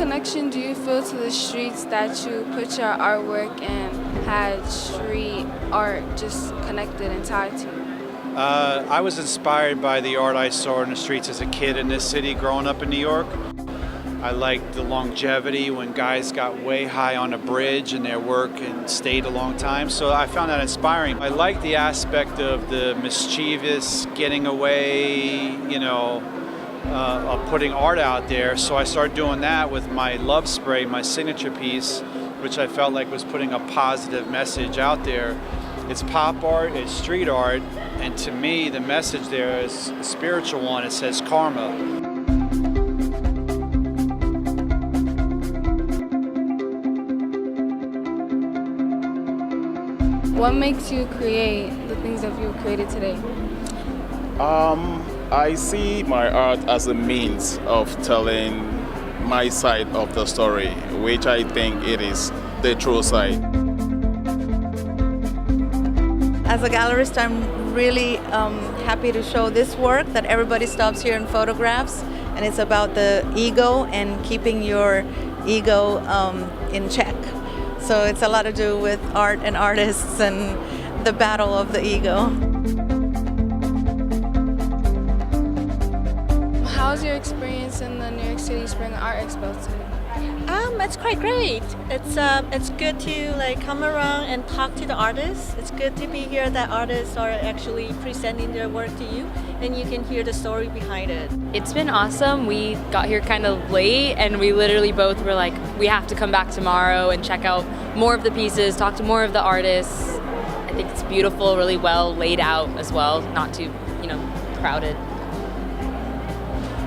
connection do you feel to the streets that you put your artwork and had street art just connected and tied to? I was inspired by the art I saw in the streets as a kid in this city growing up in New York. I liked the longevity when guys got way high on a bridge in their work and stayed a long time. So I found that inspiring. I like the aspect of the mischievous getting away, of putting art out there. So I started doing that with my Love Spray, my signature piece, which I felt like was putting a positive message out there. It's pop art, it's street art, and to me the message there is a spiritual one. It says karma. What makes you create the things that you created today? I see my art as a means of telling my side of the story, which I think it is the true side. As a gallerist, I'm really happy to show this work that everybody stops here and photographs, and it's about the ego and keeping your ego in check. So it's a lot to do with art and artists and the battle of the ego. How's your experience in the New York City Spring Art Expo today? It's quite great. It's good to come around and talk to the artists. It's good to be here that artists are actually presenting their work to you and you can hear the story behind it. It's been awesome. We got here kind of late and we literally both were like, we have to come back tomorrow and check out more of the pieces, talk to more of the artists. I think it's beautiful, really well laid out as well, not too, crowded.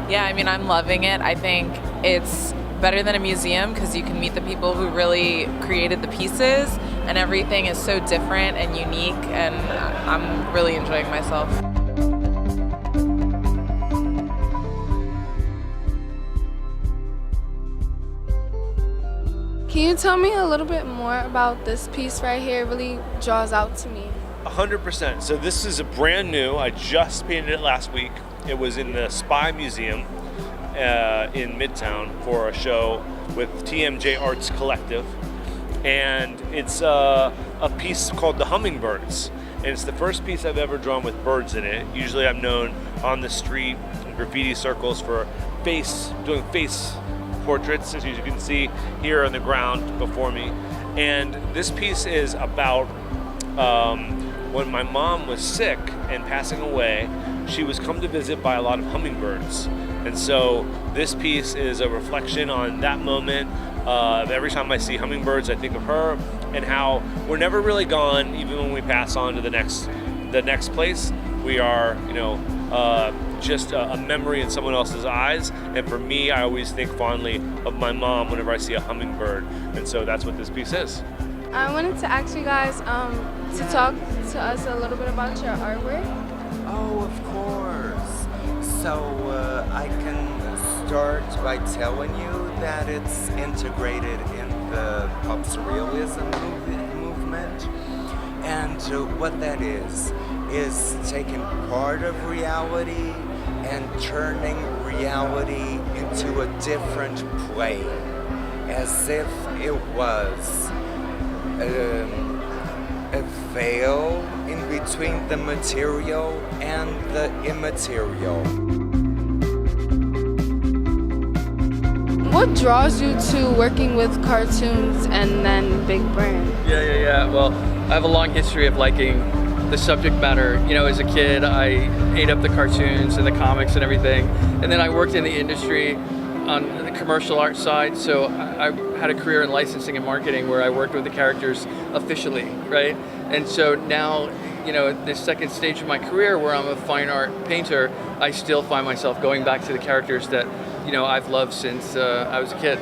Yeah, I'm loving it. I think it's better than a museum because you can meet the people who really created the pieces and everything is so different and unique, and I'm really enjoying myself. Can you tell me a little bit more about this piece right here? It really draws out to me. 100%. So this is a brand new. I just painted it last week. It was in the Spy Museum in Midtown for a show with TMJ Arts Collective. And it's a piece called The Hummingbirds. And it's the first piece I've ever drawn with birds in it. Usually I'm known on the street, in graffiti circles, for doing face portraits, as you can see here on the ground before me. And this piece is about when my mom was sick and passing away, she was come to visit by a lot of hummingbirds. And so this piece is a reflection on that moment. Every time I see hummingbirds, I think of her and how we're never really gone, even when we pass on to the next place. We are, just a memory in someone else's eyes. And for me, I always think fondly of my mom whenever I see a hummingbird. And so that's what this piece is. I wanted to ask you guys to talk to us a little bit about your artwork. Oh, of course. So I can start by telling you that it's integrated in the pop surrealism movement. And what that is taking part of reality and turning reality into a different plane, as if it was a veil in between the material and the immaterial. What draws you to working with cartoons and then big brand? Yeah. Well, I have a long history of liking the subject matter. As a kid, I ate up the cartoons and the comics and everything. And then I worked in the industry on the commercial art side, so I had a career in licensing and marketing where I worked with the characters officially, right? And so now, this second stage of my career where I'm a fine art painter, I still find myself going back to the characters that, I've loved since I was a kid.